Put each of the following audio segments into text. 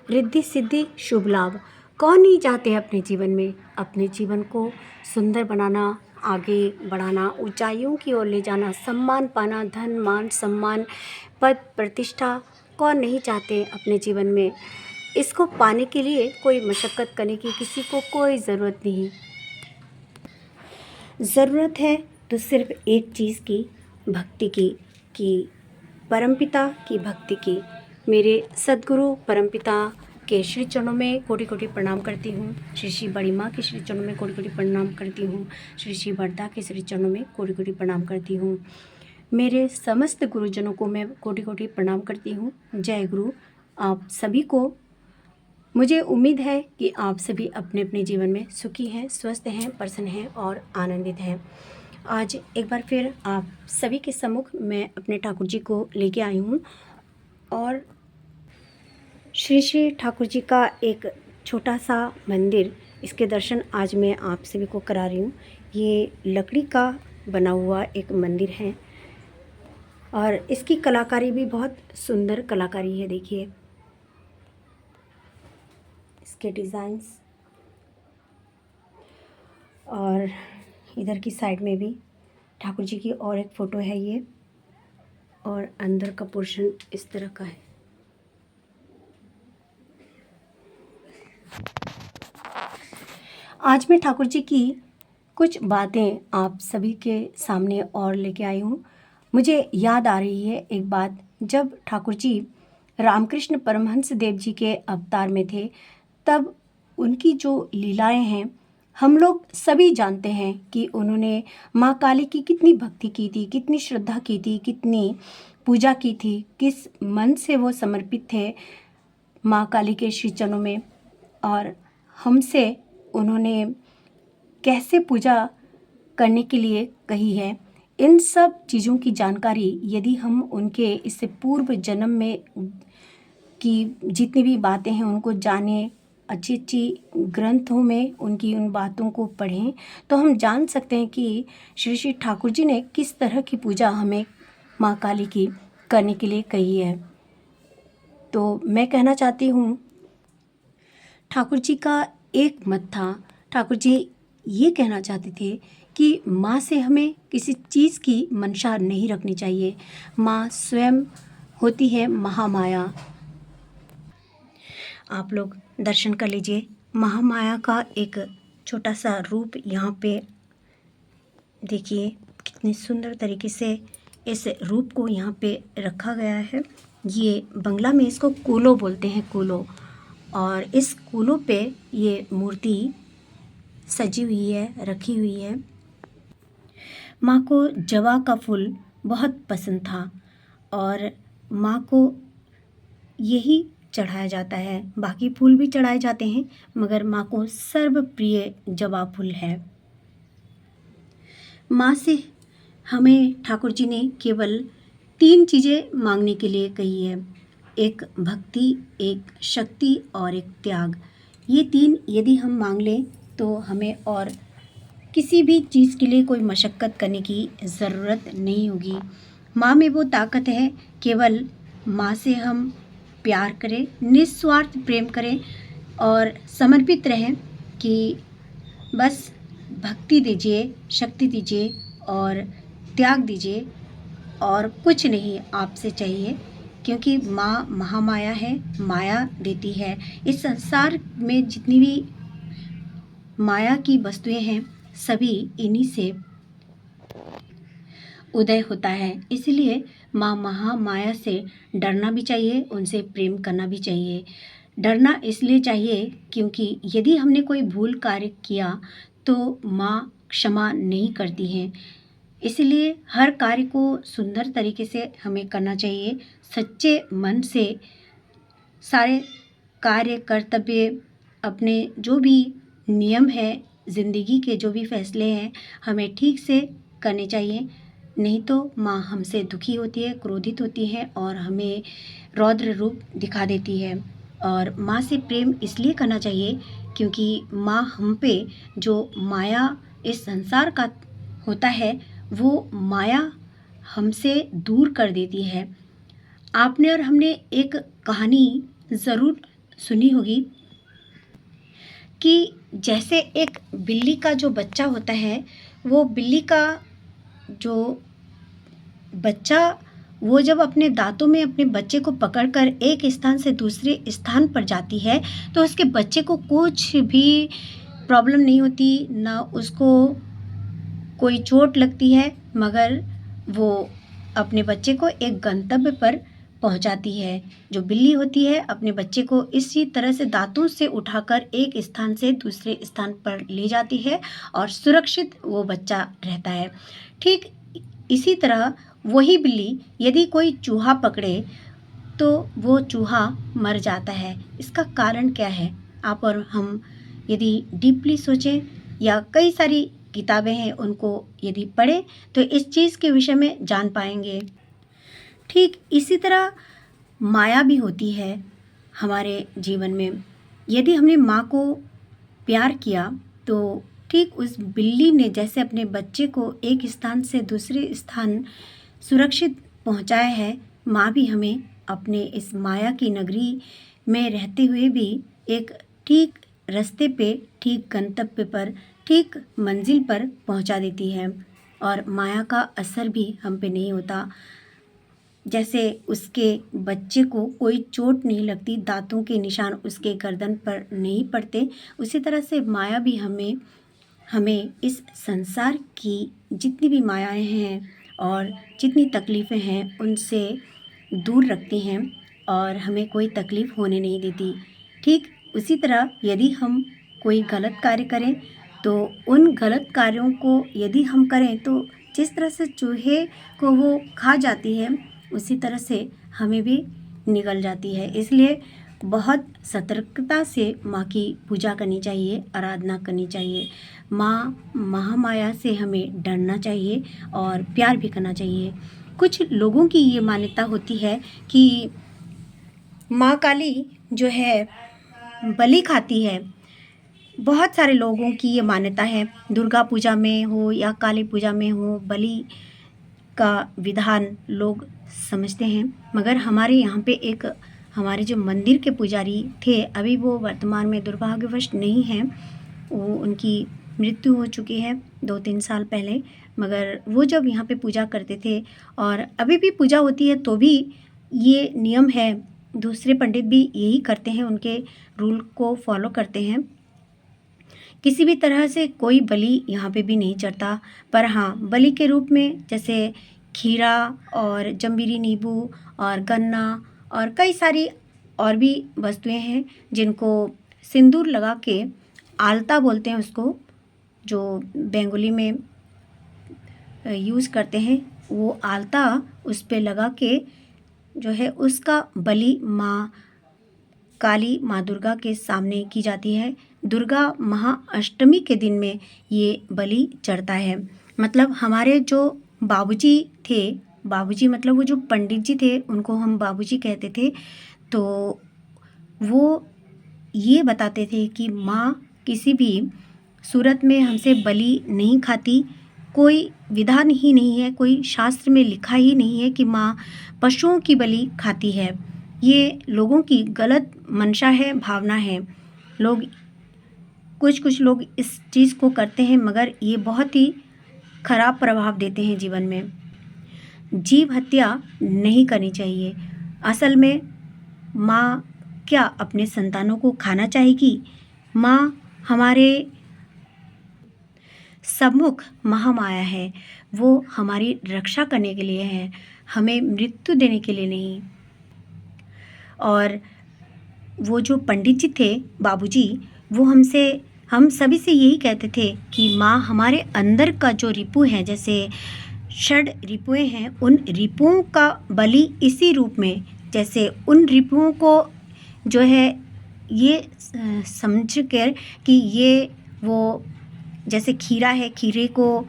रिद्धि सिद्धि शुभ लाभ। कौन नहीं चाहते हैं अपने जीवन में अपने जीवन को सुंदर बनाना, आगे बढ़ाना, ऊंचाइयों की ओर ले जाना, सम्मान पाना, धन मान सम्मान, पद प्रतिष्ठा। कौन नहीं चाहते अपने जीवन में। इसको पाने के लिए कोई मशक्क़त करने की किसी को कोई ज़रूरत नहीं। ज़रूरत है तो सिर्फ एक चीज़ की, भक्ति की, कि परमपिता की भक्ति की। मेरे सद्गुरु परमपिता के श्री चरणों में कोटि कोटि प्रणाम करती हूँ। श्री श्री बड़ी माँ के श्री चरणों में कोटि कोटि प्रणाम करती हूँ। श्री श्री वरदा के श्री चरणों में कोटि कोटि प्रणाम करती हूँ। मेरे समस्त गुरुजनों को मैं कोटि कोटि प्रणाम करती हूँ। जय गुरु। आप सभी को मुझे उम्मीद है कि आप सभी अपने अपने जीवन में सुखी हैं, स्वस्थ हैं, प्रसन्न हैं और आनंदित हैं। आज एक बार फिर आप सभी के सम्मुख मैं अपने ठाकुर जी को लेके आई हूँ और श्री श्री ठाकुर जी का एक छोटा सा मंदिर, इसके दर्शन आज मैं आप सभी को करा रही हूँ। ये लकड़ी का बना हुआ एक मंदिर है और इसकी कलाकारी भी बहुत सुंदर कलाकारी है। देखिए इसके डिज़ाइंस, और इधर की साइड में भी ठाकुर जी की और एक फ़ोटो है ये, और अंदर का पोर्शन इस तरह का है। आज मैं ठाकुर जी की कुछ बातें आप सभी के सामने और लेके आई हूँ। मुझे याद आ रही है एक बात, जब ठाकुर जी रामकृष्ण परमहंस देव जी के अवतार में थे, तब उनकी जो लीलाएं हैं हम लोग सभी जानते हैं कि उन्होंने माँ काली की कितनी भक्ति की थी, कितनी श्रद्धा की थी, कितनी पूजा की थी, किस मन से वो समर्पित थे माँ काली के श्री चरणों में, और हमसे उन्होंने कैसे पूजा करने के लिए कही है। इन सब चीज़ों की जानकारी यदि हम उनके इससे पूर्व जन्म में की जितनी भी बातें हैं उनको जानें, अच्छी अच्छी ग्रंथों में उनकी उन बातों को पढ़ें, तो हम जान सकते हैं कि श्री श्री ठाकुर जी ने किस तरह की पूजा हमें माँ काली की करने के लिए कही है। तो मैं कहना चाहती हूँ, ठाकुर जी का एक मत था। ठाकुर जी ये कहना चाहते थे कि माँ से हमें किसी चीज़ की मंशा नहीं रखनी चाहिए। माँ स्वयं होती है महामाया। आप लोग दर्शन कर लीजिए। महामाया का एक छोटा सा रूप यहाँ पे देखिए, कितने सुंदर तरीके से इस रूप को यहाँ पे रखा गया है। ये बंगला में इसको कूलो बोलते हैं, कूलो। और इस कूलो पे ये मूर्ति सजी हुई है, रखी हुई है। माँ को जवा का फूल बहुत पसंद था और माँ को यही चढ़ाया जाता है। बाकी फूल भी चढ़ाए जाते हैं मगर माँ को सर्वप्रिय जवा फूल है। माँ से हमें ठाकुर जी ने केवल 3 चीज़ें मांगने के लिए कही है, एक भक्ति, एक शक्ति और एक त्याग। ये 3 यदि हम मांग लें तो हमें और किसी भी चीज़ के लिए कोई मशक्क़त करने की ज़रूरत नहीं होगी। माँ में वो ताकत है, केवल माँ से हम प्यार करें, निस्वार्थ प्रेम करें और समर्पित रहें कि बस भक्ति दीजिए, शक्ति दीजिए और त्याग दीजिए, और कुछ नहीं आपसे चाहिए, क्योंकि माँ महामाया है, माया देती है। इस संसार में जितनी भी माया की वस्तुएं हैं सभी इन्हीं से उदय होता है। इसलिए माँ महामाया से डरना भी चाहिए, उनसे प्रेम करना भी चाहिए। डरना इसलिए चाहिए क्योंकि यदि हमने कोई भूल कार्य किया तो माँ क्षमा नहीं करती हैं। इसलिए हर कार्य को सुंदर तरीके से हमें करना चाहिए, सच्चे मन से सारे कार्य, कर्तव्य, अपने जो भी नियम है, ज़िंदगी के जो भी फैसले हैं हमें ठीक से करने चाहिए। नहीं तो माँ हमसे दुखी होती है, क्रोधित होती है और हमें रौद्र रूप दिखा देती है। और माँ से प्रेम इसलिए करना चाहिए क्योंकि माँ हम पे जो माया इस संसार का होता है वो माया हमसे दूर कर देती है। आपने और हमने एक कहानी ज़रूर सुनी होगी कि जैसे एक बिल्ली का जो बच्चा होता है, वो बिल्ली का जो बच्चा, वो जब अपने दाँतों में अपने बच्चे को पकड़कर एक स्थान से दूसरे स्थान पर जाती है, तो उसके बच्चे को कुछ भी प्रॉब्लम नहीं होती, ना उसको कोई चोट लगती है, मगर वो अपने बच्चे को एक गंतव्य पर पहुंचाती है। जो बिल्ली होती है अपने बच्चे को इसी तरह से दांतों से उठाकर एक स्थान से दूसरे स्थान पर ले जाती है और सुरक्षित वो बच्चा रहता है। ठीक इसी तरह वही बिल्ली यदि कोई चूहा पकड़े तो वो चूहा मर जाता है। इसका कारण क्या है? आप और हम यदि डीपली सोचें या कई सारी किताबें हैं उनको यदि पढ़ें तो इस चीज़ के विषय में जान पाएंगे। ठीक इसी तरह माया भी होती है हमारे जीवन में। यदि हमने माँ को प्यार किया तो ठीक उस बिल्ली ने जैसे अपने बच्चे को एक स्थान से दूसरे स्थान सुरक्षित पहुँचाया है, माँ भी हमें अपने इस माया की नगरी में रहते हुए भी एक ठीक रास्ते पे, ठीक गंतव्य पर, ठीक मंजिल पर पहुँचा देती है और माया का असर भी हम पे नहीं होता। जैसे उसके बच्चे को कोई चोट नहीं लगती, दांतों के निशान उसके गर्दन पर नहीं पड़ते, उसी तरह से माया भी हमें इस संसार की जितनी भी मायाएं हैं और जितनी तकलीफ़ें हैं उनसे दूर रखती हैं और हमें कोई तकलीफ़ होने नहीं देती। ठीक उसी तरह यदि हम कोई गलत कार्य करें तो उन गलत कार्यों को यदि हम करें तो जिस तरह से चूहे को वो खा जाती है उसी तरह से हमें भी निगल जाती है। इसलिए बहुत सतर्कता से माँ की पूजा करनी चाहिए, आराधना करनी चाहिए। माँ महामाया से हमें डरना चाहिए और प्यार भी करना चाहिए। कुछ लोगों की ये मान्यता होती है कि माँ काली जो है बलि खाती है। बहुत सारे लोगों की ये मान्यता है, दुर्गा पूजा में हो या काली पूजा में हो, बलि का विधान लोग समझते हैं। मगर हमारे यहाँ पे एक हमारे जो मंदिर के पुजारी थे, अभी वो वर्तमान में दुर्भाग्यवश नहीं हैं, वो उनकी मृत्यु हो चुकी है 2-3 साल पहले। मगर वो जब यहाँ पे पूजा करते थे और अभी भी पूजा होती है तो भी ये नियम है, दूसरे पंडित भी यही करते हैं, उनके रूल को फॉलो करते हैं। किसी भी तरह से कोई बलि यहाँ पे भी नहीं चढ़ता, पर हाँ बलि के रूप में जैसे खीरा और जम्बीरी नींबू और गन्ना और कई सारी और भी वस्तुएं हैं जिनको सिंदूर लगा के, आलता बोलते हैं उसको, जो बंगाली में यूज़ करते हैं, वो आलता उस पे लगा के जो है उसका बलि माँ काली, माँ दुर्गा के सामने की जाती है। दुर्गा महाअष्टमी के दिन में ये बलि चढ़ता है। मतलब हमारे जो बाबूजी थे, बाबूजी मतलब वो जो पंडित जी थे उनको हम बाबूजी कहते थे, तो वो ये बताते थे कि माँ किसी भी सूरत में हमसे बलि नहीं खाती। कोई विधान ही नहीं है, कोई शास्त्र में लिखा ही नहीं है कि माँ पशुओं की बलि खाती है। ये लोगों की गलत मंशा है, भावना है। लोग कुछ लोग इस चीज़ को करते हैं मगर ये बहुत ही खराब प्रभाव देते हैं जीवन में। जीव हत्या नहीं करनी चाहिए। असल में माँ क्या अपने संतानों को खाना चाहेगी? माँ हमारे सम्मुख महामाया है, वो हमारी रक्षा करने के लिए है, हमें मृत्यु देने के लिए नहीं। और वो जो पंडित जी थे, बाबूजी, वो हम सभी से यही कहते थे कि माँ हमारे अंदर का जो रिपु है, जैसे षड रिपुएँ हैं, उन रिपुओं का बलि इसी रूप में, जैसे उन रिपुओं को जो है ये समझ कर कि ये वो जैसे खीरा है, खीरे को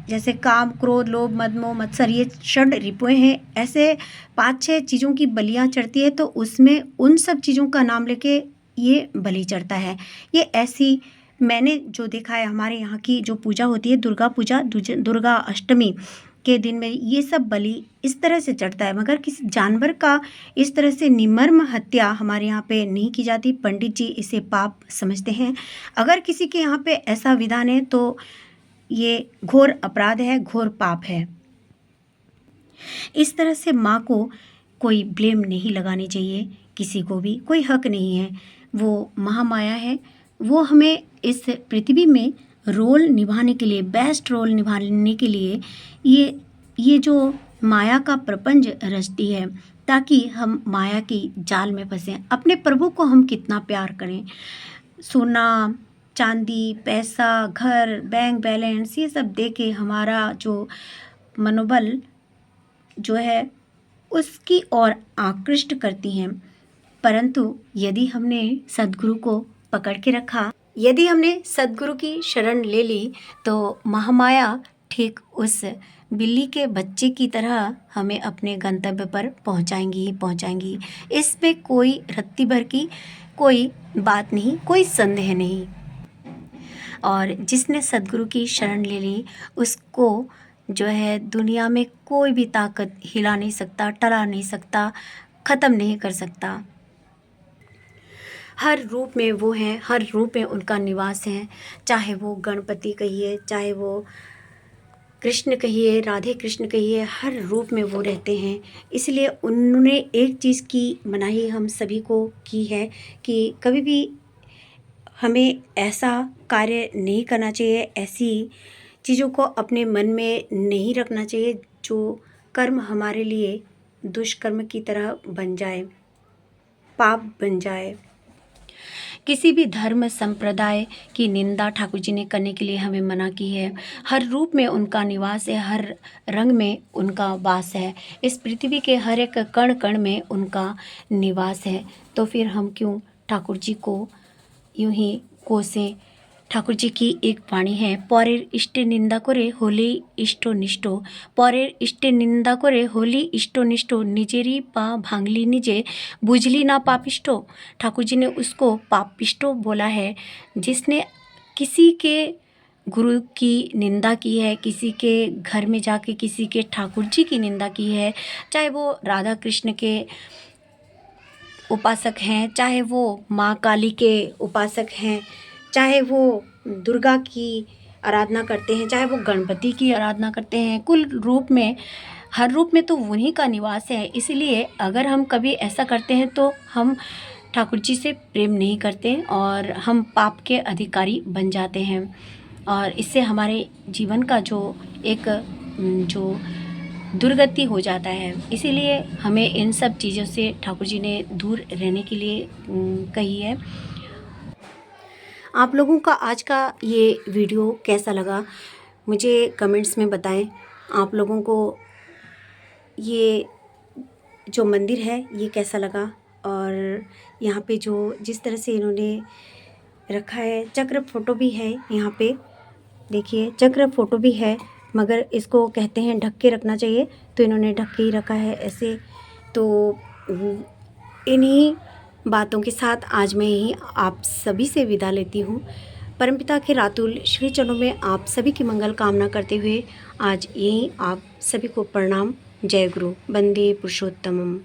जैसे काम, क्रोध, लोभ, मद, मोह, मत्सर, ये षड रिपुएँ हैं, ऐसे 5-6 चीज़ों की बलियाँ चढ़ती है, तो उसमें उन सब चीज़ों का नाम लेके ये बलि चढ़ता है। ये ऐसी मैंने जो देखा है, हमारे यहाँ की जो पूजा होती है दुर्गा पूजा, दुर्गा अष्टमी, के दिन में ये सब बलि इस तरह से चढ़ता है, मगर किसी जानवर का इस तरह से निर्मम हत्या हमारे यहाँ पे नहीं की जाती। पंडित जी इसे पाप समझते हैं। अगर किसी के यहाँ पे ऐसा विधान है तो ये घोर अपराध है, घोर पाप है। इस तरह से माँ को कोई ब्लेम नहीं लगानी चाहिए, किसी को भी कोई हक नहीं है। वो महामाया है, वो हमें इस पृथ्वी में रोल निभाने के लिए, बेस्ट रोल निभाने के लिए ये जो माया का प्रपंच रचती है, ताकि हम माया की जाल में फंसें। अपने प्रभु को हम कितना प्यार करें, सोना चांदी, पैसा, घर, बैंक बैलेंस, ये सब दे के हमारा जो मनोबल जो है उसकी ओर आकृष्ट करती हैं। परंतु यदि हमने सद्गुरु को पकड़ के रखा, यदि हमने सद्गुरु की शरण ले ली, तो महामाया ठीक उस बिल्ली के बच्चे की तरह हमें अपने गंतव्य पर पहुंचाएंगी ही पहुंचाएंगी। इसमें कोई रत्ती भर की कोई बात नहीं, कोई संदेह नहीं। और जिसने सद्गुरु की शरण ले ली उसको जो है दुनिया में कोई भी ताकत हिला नहीं सकता, टला नहीं सकता, ख़त्म नहीं कर सकता। हर रूप में वो हैं, हर रूप में उनका निवास है। चाहे वो गणपति कहिए, चाहे वो कृष्ण कहिए, राधे कृष्ण कहिए, हर रूप में वो रहते हैं। इसलिए उन्होंने एक चीज़ की मनाही हम सभी को की है कि कभी भी हमें ऐसा कार्य नहीं करना चाहिए, ऐसी चीज़ों को अपने मन में नहीं रखना चाहिए जो कर्म हमारे लिए दुष्कर्म की तरह बन जाए, पाप बन जाए। किसी भी धर्म संप्रदाय की निंदा ठाकुर जी ने करने के लिए हमें मना की है। हर रूप में उनका निवास है, हर रंग में उनका वास है, इस पृथ्वी के हर एक कण कण में उनका निवास है। तो फिर हम क्यों ठाकुर जी को यूं ही कोसें। ठाकुर जी की एक वाणी है, परेर इष्टे निंदा करे होली इष्टो निष्ठो, परेर इष्टे निंदा करे होली इष्टो निष्ठो, निजेरी पा भांगली निजे बुझली ना पापिष्टो। ठाकुर जी ने उसको पापिष्टो बोला है, जिसने किसी के गुरु की निंदा की है, किसी के घर में जाके किसी के ठाकुर जी की निंदा की है, चाहे वो राधा कृष्ण के उपासक हैं, चाहे वो माँ काली के उपासक हैं, चाहे वो दुर्गा की आराधना करते हैं, चाहे वो गणपति की आराधना करते हैं, कुल रूप में, हर रूप में तो उन्हीं का निवास है। इसलिए अगर हम कभी ऐसा करते हैं तो हम ठाकुर जी से प्रेम नहीं करते और हम पाप के अधिकारी बन जाते हैं, और इससे हमारे जीवन का जो एक जो दुर्गति हो जाता है। इसीलिए हमें इन सब चीज़ों से ठाकुर जी ने दूर रहने के लिए कही है। आप लोगों का आज का ये वीडियो कैसा लगा मुझे कमेंट्स में बताएं। आप लोगों को ये जो मंदिर है ये कैसा लगा, और यहाँ पे जो जिस तरह से इन्होंने रखा है, चक्र फोटो भी है यहाँ पे, देखिए चक्र फोटो भी है, मगर इसको कहते हैं ढक के रखना चाहिए, तो इन्होंने ढक के ही रखा है ऐसे। तो इन्हीं बातों के साथ आज मैं यही आप सभी से विदा लेती हूँ। परमपिता के रातुल श्री चरणों में आप सभी की मंगल कामना करते हुए आज यही आप सभी को प्रणाम। जय गुरु, वंदे पुरुषोत्तमम।